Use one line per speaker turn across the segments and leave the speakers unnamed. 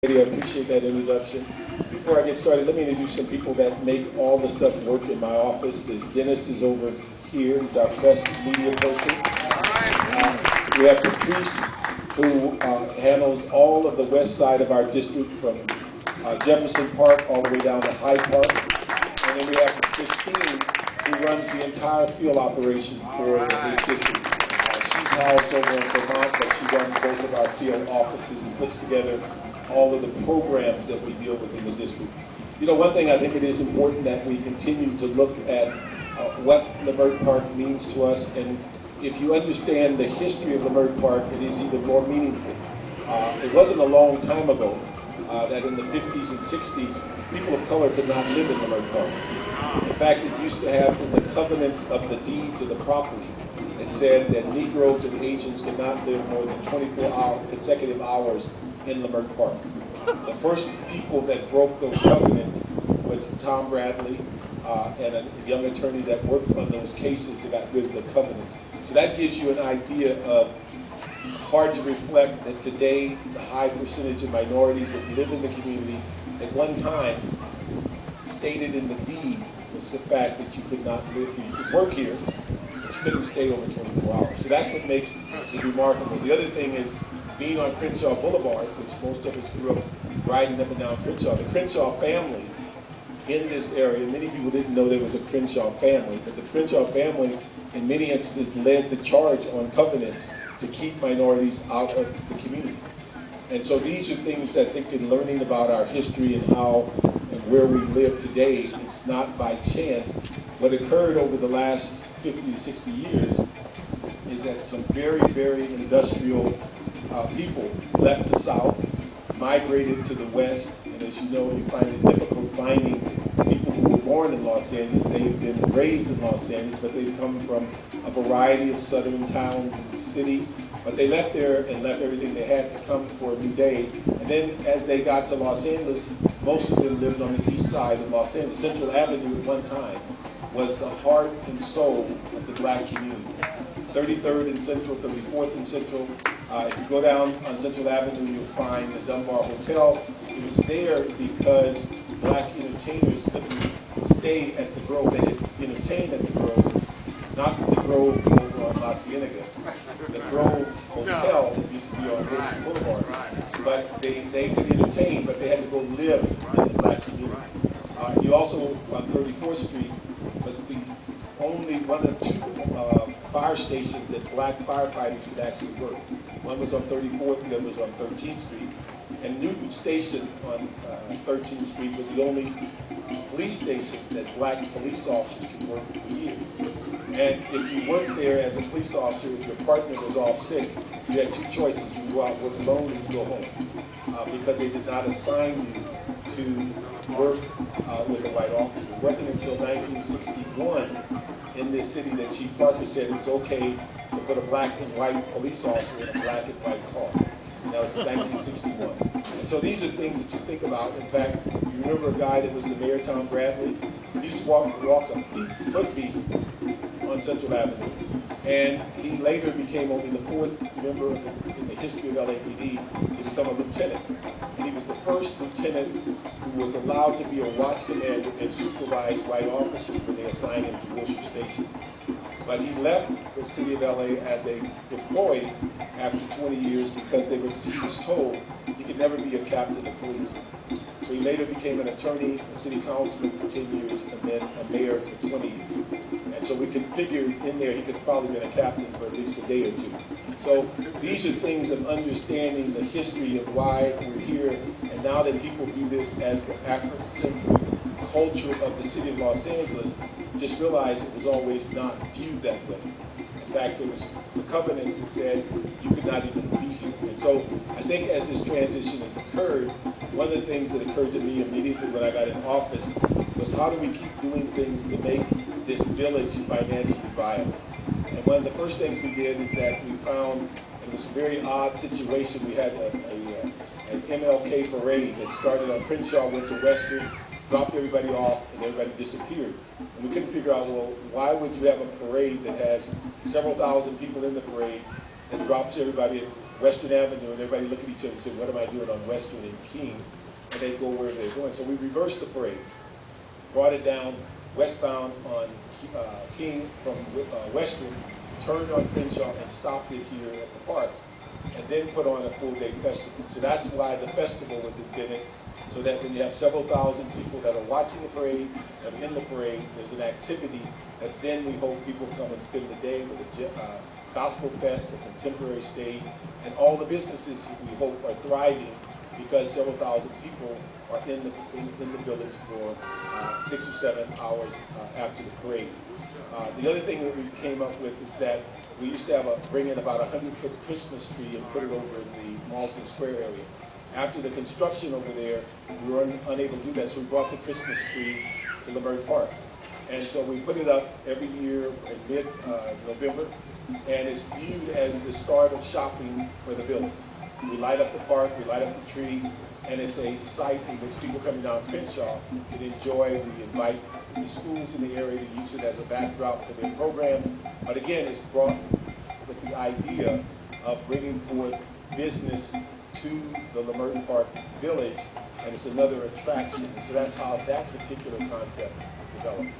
I appreciate that introduction. Before I get started, let me introduce some people that make all the stuff work in my office. Dennis is over here. He's our press media person. We have Patrice, who handles all of the west side of our district from Jefferson Park all the way down to Hyde Park. And then we have Christine, who runs the entire field operation for the district. She's housed over in Vermont, but she runs both of our field offices and puts together all of the programs that we deal with in the district. You know, one thing I think it is important that we continue to look at what Leimert Park means to us, and if you understand the history of Leimert Park, it is even more meaningful. It wasn't a long time ago that in the 50s and 60s, people of color could not live in Leimert Park. In fact, it used to have in the covenants of the deeds of the property, it said that Negroes and Asians could not live more than 24 consecutive hours in Leimert Park. The first people that broke those covenants was Tom Bradley and a young attorney that worked on those cases that got rid of the covenants. So that gives you an idea of, hard to reflect that today the high percentage of minorities that live in the community at one time stated in the deed was the fact that you could not live here. You could work here, but you couldn't stay over 24 hours. So that's what makes it remarkable. The other thing is, being on Crenshaw Boulevard, which most of us grew up riding up and down Crenshaw, the Crenshaw family in this area, many people didn't know there was a Crenshaw family, but the Crenshaw family in many instances led the charge on covenants to keep minorities out of the community. And so these are things that I think in learning about our history and how and where we live today, it's not by chance. What occurred over the last 50 to 60 years is that some very, very industrial people left the South, migrated to the West, and as you know, you find it difficult finding people who were born in Los Angeles. They have been raised in Los Angeles, but they've come from a variety of southern towns and cities. But they left there and left everything they had to come for a new day. And then as they got to Los Angeles, most of them lived on the east side of Los Angeles. Central Avenue at one time was the heart and soul of the black community. 33rd and Central, 34th and Central. If you go down on Central Avenue, you'll find the Dunbar Hotel. It was there because black entertainers couldn't stay at the Grove. They had entertained at the Grove, not the Grove over on La Cienega. The Grove Hotel that used to be on Wilson Boulevard. But they could entertain, but they had to go live in the black community. You also, on 34th Street, was the only one of two fire stations that black firefighters could actually work. One was on 34th, the other was on 13th Street. And Newton Station on 13th Street was the only police station that black police officers could work for years. And if you worked there as a police officer, if your partner was off sick, you had two choices. You could go out and work alone, or you could go home. Because they did not assign you to work with a white officer. It wasn't until 1961 in this city that Chief Parker said it was okay to put a black and white police officer in a black and white car. And that was 1961. And so these are things that you think about. In fact, you remember a guy that was the mayor, Tom Bradley? He used to walk a footbeat on Central Avenue. And he later became only the fourth member in the history of LAPD to become a lieutenant. And he was the first lieutenant who was allowed to be a watch commander and supervise white officers when they assigned him to Wilshire Station. But he left the city of LA as a deployed after 20 years because he was told he could never be a captain of police. So he later became an attorney, a city councilman for 10 years, and then a mayor for 20 years. And so we could figure in there he could have probably been a captain for at least a day or two. So these are things of understanding the history of why we're here. And now that people view this as the Afrocentric culture of the city of Los Angeles, just realize it was always not viewed that way. In fact, there was the covenants that said you could not even be here. And so I think as this transition has occurred, one of the things that occurred to me immediately when I got in office was how do we keep doing things to make this village financially viable? And one of the first things we did is that we found, it was a very odd situation, we had an MLK parade that started on Crenshaw, went to Western, dropped everybody off, and everybody disappeared. And we couldn't figure out, well, why would you have a parade that has several thousand people in the parade and drops everybody Western Avenue, and everybody look at each other and say, what am I doing on Western and King? And they go where they're going. So we reversed the parade, brought it down westbound on King from Western, turned on Crenshaw and stopped it here at the park, and then put on a full-day festival. So that's why the festival was invented, so that when you have several thousand people that are watching the parade and in the parade, there's an activity that then we hope people come and spend the day with a gospel fest, a contemporary stage, and all the businesses we hope are thriving because several thousand people are in the village for 6 or 7 hours after the parade. The other thing that we came up with is that we used to bring in about a 100-foot Christmas tree and put it over in the Malton Square area. After the construction over there, we were unable to do that, so we brought the Christmas tree to Lamert Park. And so we put it up every year in mid-November, and it's viewed as the start of shopping for the village. We light up the park, we light up the tree, and it's a site in which people coming down Crenshaw can enjoy. We invite the schools in the area to use it as a backdrop for their programs. But again, it's brought with the idea of bringing forth business to the Lamert Park village, and it's another attraction. And so that's how that particular concept developed.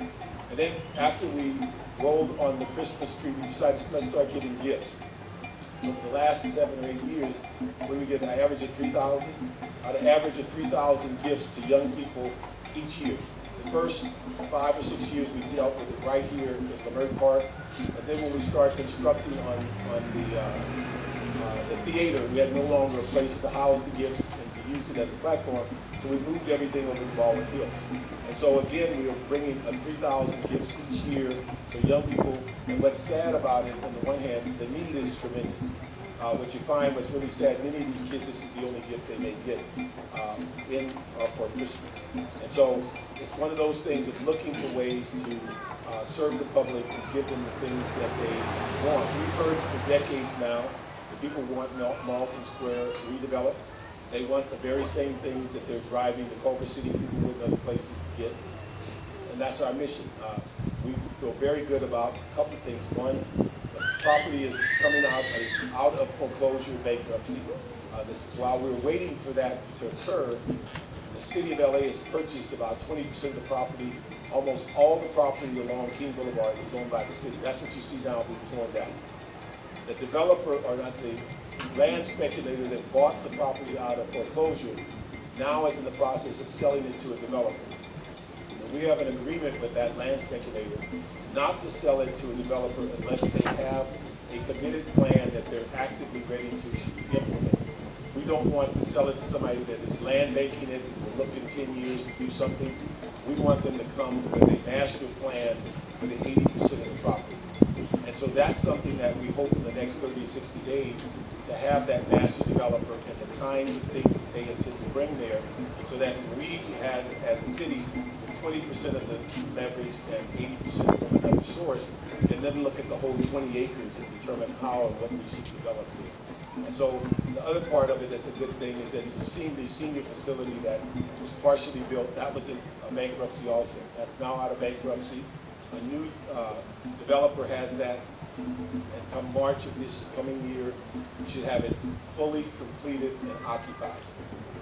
And then after we rolled on the Christmas tree, we decided let's start giving gifts. Over the last 7 or 8 years, we get an average of 3,000, an average of 3,000 gifts to young people each year. The first 5 or 6 years we dealt with it right here at Lamert Park, but then when we started constructing on the theater, we had no longer a place to house the gifts and to use it as a platform, so we moved everything over to Baldwin Hills. And so again, we are bringing 3,000 gifts each year to young people. And what's sad about it, on the one hand, the need is tremendous. What you find, what's really sad, many of these kids, this is the only gift they may get for Christmas. And so it's one of those things of looking for ways to serve the public and give them the things that they want. We've heard for decades now that people want Malton Square redeveloped. They want the very same things that they're driving the Culver City people and other places to get. And that's our mission. We feel very good about a couple of things. One, the property is coming out of foreclosure and bankruptcy. While we're waiting for that to occur, the city of LA has purchased about 20% of the property. Almost all the property along King Boulevard is owned by the city. That's what you see now being torn down. The developer, or not the land speculator that bought the property out of foreclosure, now is in the process of selling it to a developer. And we have an agreement with that land speculator not to sell it to a developer unless they have a committed plan that they're actively ready to implement. We don't want to sell it to somebody that is land banking it, will look in 10 years to do something. We want them to come with a master plan for the 80% of the property. And so that's something that we hope in the next 30 or 60 days to have that master developer and the kinds of things that they intend to bring there, so that we as a city, with 20% of the leverage and 80% from another source, can then look at the whole 20 acres and determine how and what we should develop there. And so the other part of it that's a good thing is that you've seen the senior facility that was partially built. That was in bankruptcy also. That's now out of bankruptcy. A new developer has that, and come March of this coming year, we should have it fully completed and occupied.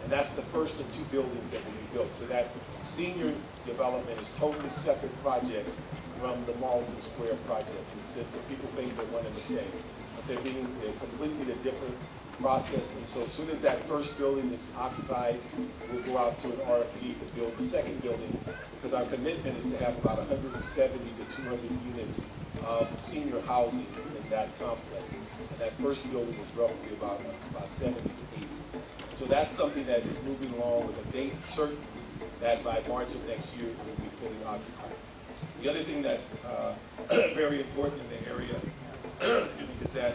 And that's the first of 2 buildings that will be built. So that senior development is totally separate project from the Malton Square project, in the sense that people think they're one and the same. But they're completely a different process. And so as soon as that first building is occupied, we'll go out to an RFP to build the second building, because our commitment is to have about 170 to 200 units of senior housing in that complex. And that first building is roughly about 70 to 80. So that's something that is moving along with a date certain that by March of next year it will be fully occupied. The other thing that's very important in the area is that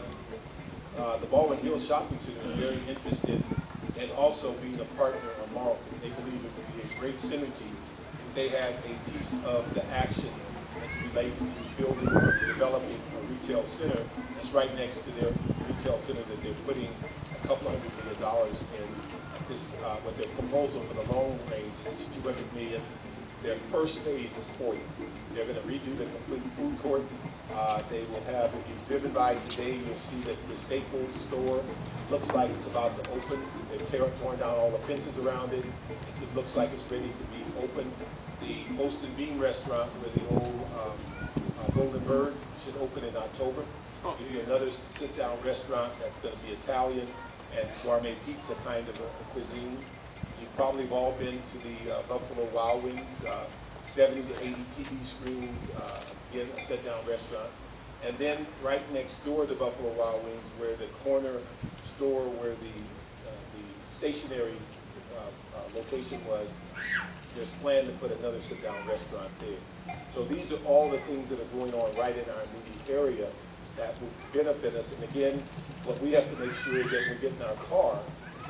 the Baldwin Hills Shopping Center is very interested in also being a partner on Malton. They believe it would be a great synergy if they had a piece of the action as relates to building or developing a retail center that's right next to their retail center that they're putting a couple $100 million in. With their proposal for the long range, $200 million, their first phase is 40. They're going to redo the complete food court. They will have, if you've driven by today, you'll see that the Staples store looks like it's about to open. They've torn down all the fences around it. It looks like it's ready to be open. The Post and Bean restaurant, where the old Golden Bird, should open in October. Give you another sit-down restaurant that's going to be Italian and gourmet pizza kind of a cuisine. You probably have all been to the Buffalo Wild Wings, 70 to 80 TV screens, again, a sit-down restaurant. And then right next door to Buffalo Wild Wings, where the corner store where the stationary location was, there's planned to put another sit-down restaurant there. So these are all the things that are going on right in our immediate area that will benefit us. And again, what we have to make sure is that we get in our car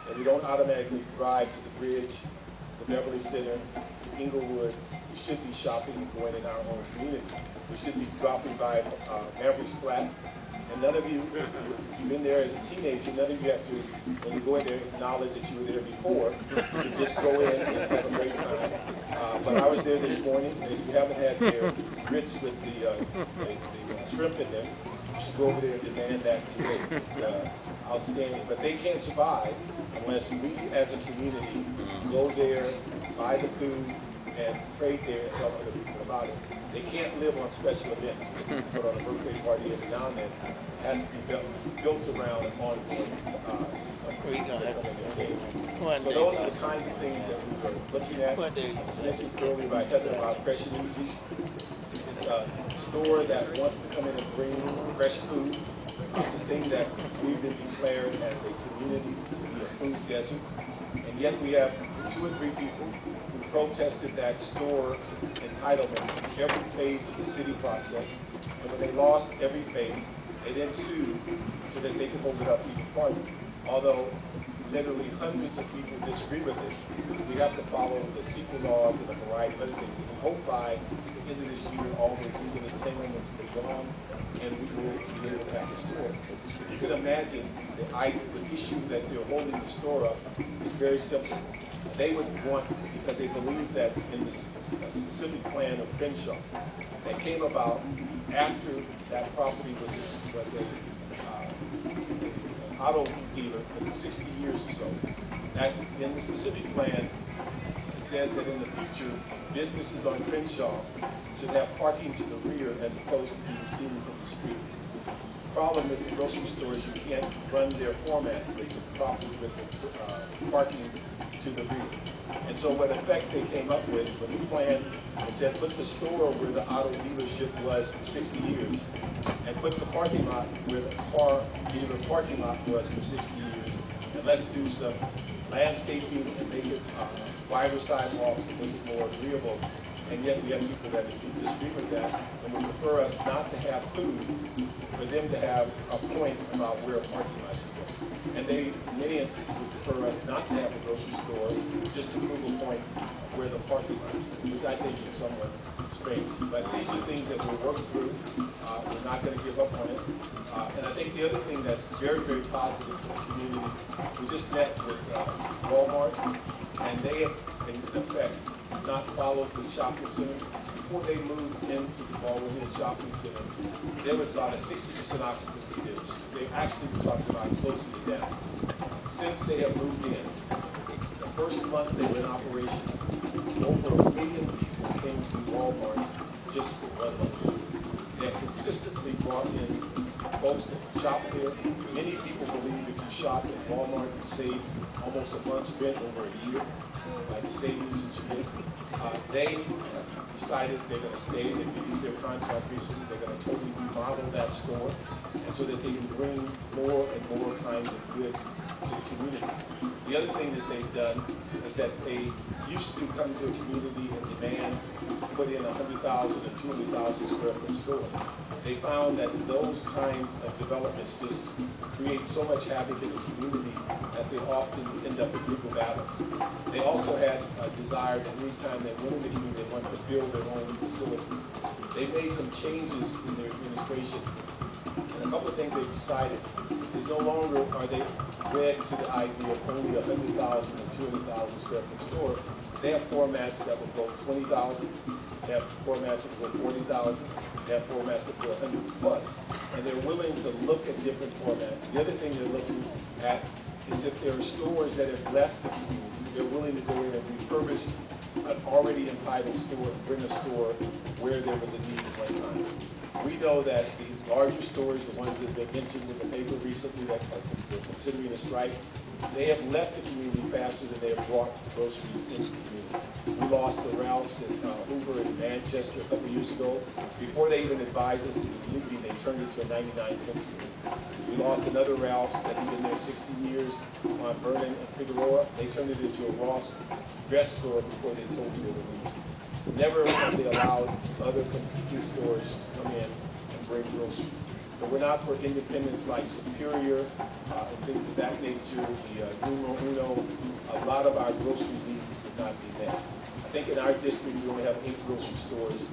and we don't automatically drive to the bridge, the Beverly Center, Inglewood. We should be shopping and going in our own community. We should be dropping by Maverick's Flat. And none of you, if you've been there as a teenager, none of you have to, when you go in there, acknowledge that you were there before. You just go in and have a great time. But I was there this morning, and if you haven't had their grits with the shrimp in them, you should go over there and demand that today. It's outstanding. But they can't survive unless we as a community go there, buy the food, and trade there and tell other people about it. They can't live on special events. Put on a birthday party every now and then. It has to be built around an ongoing So those are the kinds of things that we were looking at. I was mentioned earlier by Heather about Fresh and Easy. It's a store that wants to come in and bring fresh food. It's the thing that we've been declared as a community to be a food desert. And yet we have 2 or 3 people who protested that store entitlements in every phase of the city process. And when they lost every phase, they then sued so that they could hold it up even farther. Although literally hundreds of people disagree with it, we have to follow the secret laws and a variety of other things. And we hope by the end of this year, all the legal entanglements will be gone, and we will be able to have the store. If you can imagine the issue that they're holding the store up is very simple. They would want, because they believe that in the specific plan of Crenshaw that came about after that property was a auto dealer for 60 years or so, that in the specific plan, it says that in the future, businesses on Crenshaw should have parking to the rear as opposed to being seen from the street. The problem with the grocery stores, you can't run their format properly with the parking to the rear. And so what effect they came up with was a plan that said put the store where the auto dealership was for 60 years and put the parking lot where the car dealer parking lot was for 60 years. And let's do some landscaping and make it wider sidewalks and make it more agreeable. And yet we have people that disagree with that and would prefer us not to have food, for them to have a point about where a parking lot should go. And they, in many instances, would prefer us not to have a grocery store, just to prove a point of where the parking lot is, which I think is somewhat strange. But these are things that we'll work through. We're not going to give up on it. And I think the other thing that's very, very positive for the community, we just met with Walmart, and they have, in effect, not followed the shopping center. Before they moved into the Baldwin Hills Shopping Center, there was about a 60% occupancy there. They actually were talking about closing it down. Since they have moved in, the first month they were in operation, over 1 million people came to Walmart just for 1 month. They have consistently brought in folks that shop there. Many people believe if you shop at Walmart, you save almost a month's rent over a year, like the savings that you get. They decided they're going to stay. They've used their contract recently. They're going to totally remodel that store, and so that they can bring more and more kinds of goods to the community. The other thing that they've done is that they used to come to a community and demand to put in 100,000 and 200,000 square foot stores. They found that those kinds of developments just create so much havoc in the community that they often end up in legal battles. They also had a desire that any time they went in the community, they wanted to build their own facility. They made some changes in their administration, and a couple of things they decided. is no longer are they wed to the idea of only 100,000 or 200,000 square foot store. They have formats that will go 20,000. They have formats that will go 40,000. They have formats that go 100 plus. And they're willing to look at different formats. The other thing they're looking at is if there are stores that have left the community, they're willing to go in and refurbish an already entitled store and bring a store where there was a need at one time. We know that the larger stores, the ones that have been mentioned in the paper recently that are considering a strike, they have left the community faster than they have brought groceries into the community. We lost the Ralphs in Hoover and Manchester a couple of years ago. Before they even advised us it was looting, they turned it to a 99-cent store. We lost another Ralph's that had been there 60 years on Vernon and Figueroa. They turned it into a Ross dress store before they told you they were leaving. Never have they allowed other competing stores to come in and bring groceries. So we're not for independents like Superior and things of that nature, the Numero Uno. A lot of our grocery needs would not be met. I think in our district we only have 8 grocery stores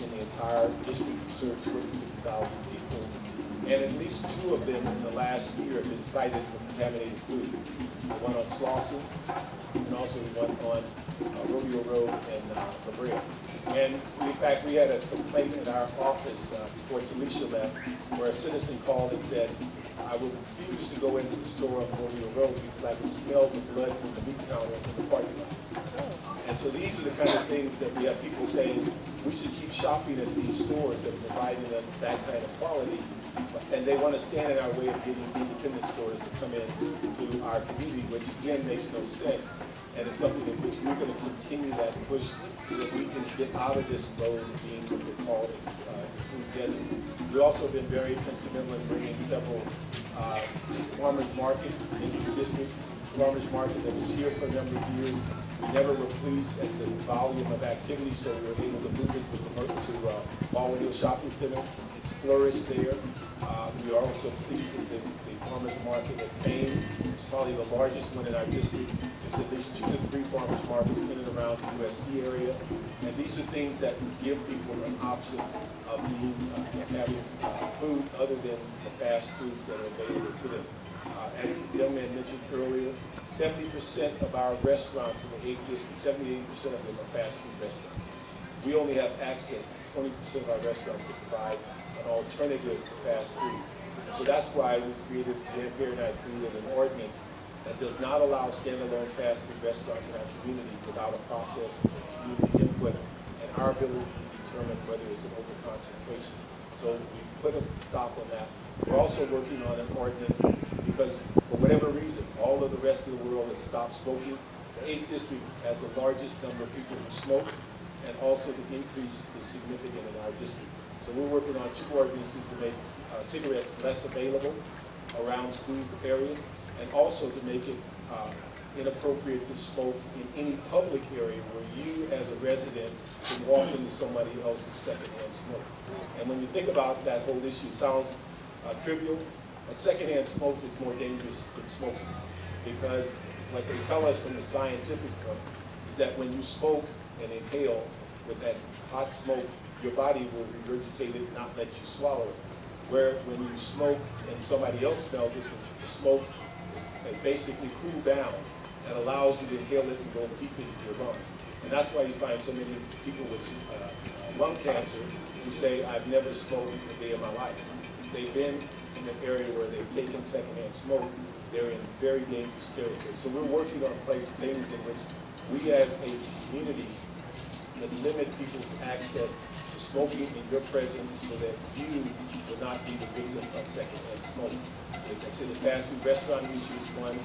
in the entire district to serve 250,000 people. And at least 2 of them in the last year have been cited for contaminated food. The one on Slauson and also the one on Rodeo Road and La Brea. And in fact, we had a complaint in our office before Talisha left, where a citizen called and said, I will refuse to go into the store on Rodeo Road because I can smell the blood from the meat counter in the parking lot. And so these are the kind of things that we have people saying, we should keep shopping at these stores that are providing us that kind of quality. And they want to stand in our way of getting independent stores to come in to our community, which again makes no sense. And it's something in which we're going to continue that push so that we can get out of this mode of being what we call a food desert. We've also been very instrumental in bringing several farmers markets into the district. Farmers market that was here for a number of years. We never were pleased at the volume of activity, so we were able to move it to Baldwin Hill Shopping Center. It's flourished there. We are also pleased that the farmers market at Fame is probably the largest one in our district. There's at least 2 to 3 farmers markets in and around the USC area. And these are things that give people an option of having food other than the fast foods that are available to them. As the young man mentioned earlier, 70% of our restaurants in the 8th district, 78% of them are fast food restaurants. We only have access to 20% of our restaurants that provide an alternative to fast food. So that's why we created, Jan Perry and I created an ordinance that does not allow standalone fast food restaurants in our community without a process of community input and our ability to determine whether it's an overconcentration. So we put a stop on that. We're also working on an ordinance because for whatever reason, all of the rest of the world has stopped smoking. The 8th district has the largest number of people who smoke, and also the increase is significant in our district. So we're working on 2 ordinances to make cigarettes less available around school areas, and also to make it inappropriate to smoke in any public area where you as a resident can walk into somebody else's secondhand smoke. And when you think about that whole issue, it sounds trivial, but secondhand smoke is more dangerous than smoking, because what they tell us from the scientific point is that when you smoke and inhale with that hot smoke, your body will regurgitate it, not let you swallow it. Where when you smoke and somebody else smells it, the smoke basically cool down and allows you to inhale it and go deep into your lungs. And that's why you find so many people with lung cancer who say, I've never smoked a day in my life. They've been in an area where they've taken secondhand smoke. They're in very dangerous territory. So we're working on things in which we as a community that limit people's access to smoking in your presence so that you will not be the victim of secondhand smoke. Like I said, the fast food restaurant issue is one.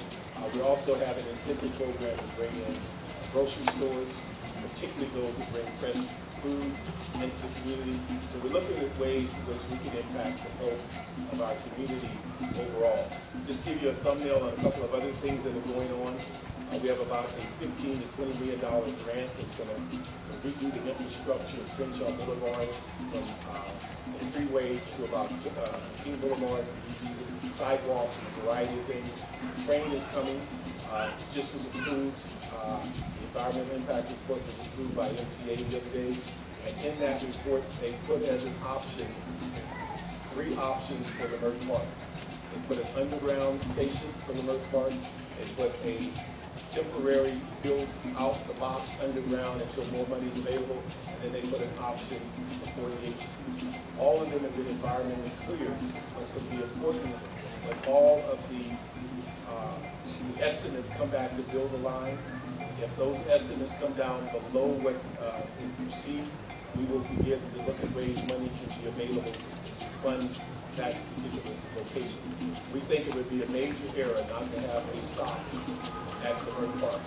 We also have an incentive program to bring in grocery stores, particularly those that bring fresh food into the community. So we're looking at ways in which we can impact the health of our community overall. Just to give you a thumbnail on a couple of other things that are going on. We have about a $15 to $20 million grant that's going to redo the infrastructure of Crenshaw Boulevard from the freeway to about King Boulevard, redo sidewalks and a variety of things. The train is coming, just was approved. The environmental impact report was approved by MTA the other day. And in that report, they put as an option 3 options for the Merck Park. They put an underground station for the Merck Park. They put a temporary build out the box underground until more money is available, and then they put an option for 48th Street. All of them have been environmentally clear. What's going to be important when all of the estimates come back to build the line, if those estimates come down below what is perceived, we will begin to look at ways money can be available to fund that particular location. We think it would be a major error not to have a stop at the Merck Park.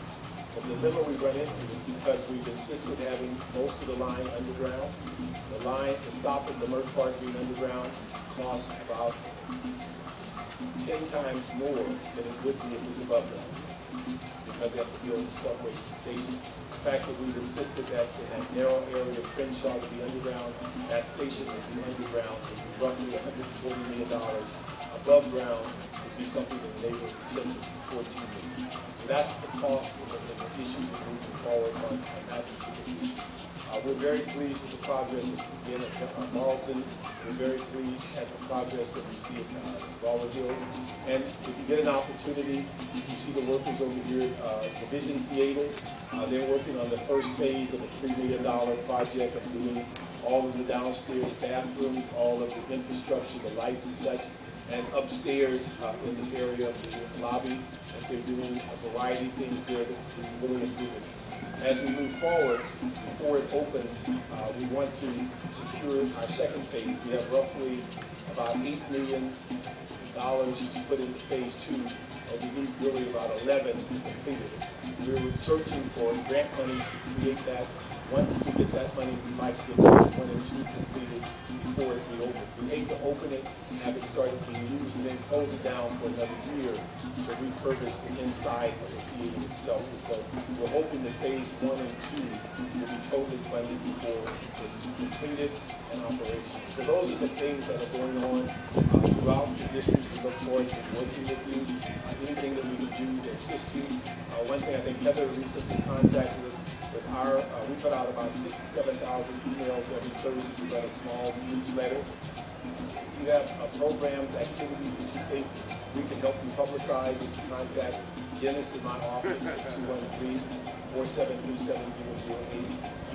The dilemma we run into is because we've insisted having most of the line underground. The stop at the Merck Park being underground costs about 10 times more than it would be if it was above ground, because they have to build a subway station. The fact that we've insisted that in that narrow area of Crenshaw to be underground, that station would be underground, would be roughly $140 million. Above ground would be something in the neighborhood of $14 million. So that's the cost and the issues of moving forward on that particular issue. We're very pleased with the progress that's been at Marlton. We're very pleased at the progress that we see at Baldwin Hills. And if you get an opportunity, you see the workers over here at the Vision Theater. They're working on the first phase of a $3 million project of doing all of the downstairs bathrooms, all of the infrastructure, the lights and such. And upstairs in the area of the lobby, they're doing a variety of things there that really improve it. As we move forward, before it opens, we want to secure our second phase. We have roughly about $8 million to put into phase 2, and we need really about 11 to complete it. We're searching for grant money to create that. Once we get that money, we'd like to get phase 1 and 2 completed before it reopens. We hate to open it, have it started being used, and then close it down for another year to refurbish the inside of the theater itself. And so we're hoping that phase 1 and 2 will be totally funded before it's completed and operational. So those are the things that are going on throughout the district. We look forward to working with you. Anything that we can do to assist you. One thing I think Heather recently contacted us with we put out about 67,000 emails every Thursday. We run a small newsletter. If you have programs, activities that you think we can help you publicize, you can contact Dennis in my office at 213-473-7008.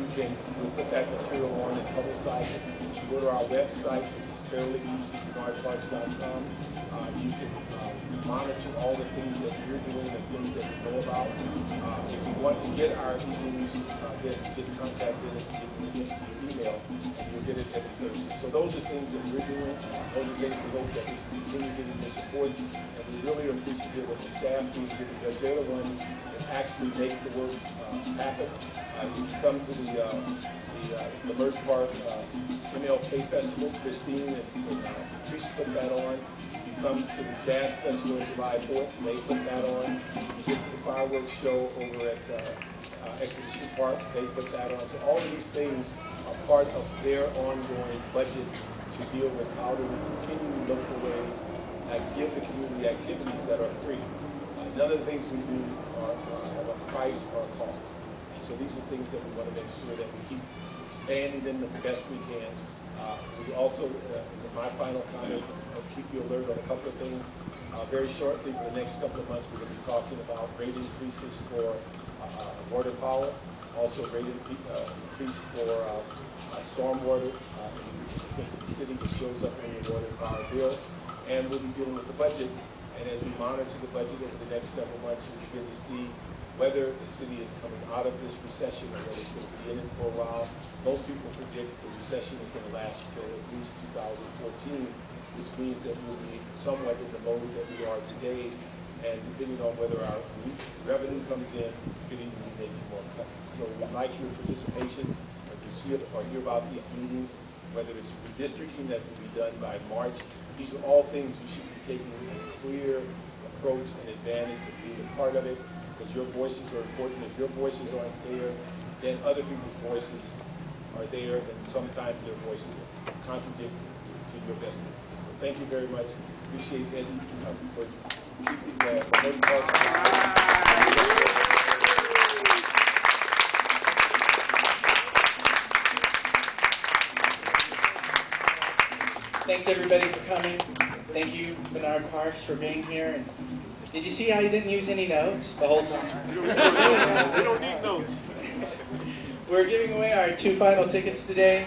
We'll put that material on and publicize it. You go to our website, which is fairly easy, bernardparks.com. You can monitor all the things that we're doing and things that we know about. If you want to get our e-news, then just contact Dennis and get your email, and you'll get it every Thursday. So those are things that we're doing. Those are things we hope that we can continue getting your support. And we really are appreciative of the staff being here, because they're the ones that actually make the work happen. If you come to the Merck Park MLK Festival, Christine and Patrice put that on. You come to the Jazz Festival on July 4th, they put that on. You get to the fireworks show over at Exposition Park, they put that on. So all of these things are part of their ongoing budget to deal with how do we continue to look for ways that give the community activities that are free. None of the things we do have a price or a cost. And so these are things that we want to make sure that we keep expanding them the best we can. We also, in my final comments, is keep you alert on a couple of things. Very shortly, for the next couple of months, we're going to be talking about rate increases for water power, also rate increase for stormwater in the sense of the city that shows up in your water and power bill. And we'll be dealing with the budget. And as we monitor the budget over the next several months, you'll begin to see whether the city is coming out of this recession or whether it's going to be in it for a while. Most people predict the recession is going to last until at least 2014, which means that we'll be somewhat in the mode that we are today. And depending on whether our revenue comes in, we could even be making more cuts. So we'd like your participation. If you see it or hear about these meetings, whether it's redistricting that will be done by March, these are all things you should be taking a clear approach and advantage of being a part of it, because your voices are important. If your voices aren't there, then other people's voices are there, and sometimes their voices contradict to your best interest. So thank you very much. Appreciate Eddie for keeping the Merck Park.
Thanks everybody for coming. Thank you, Bernard Parks, for being here. And did you see how you didn't use any notes the whole time?
We don't need notes.
We're giving away our 2 final tickets today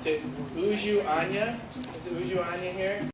to Uju Anya. Is it Uju Anya here?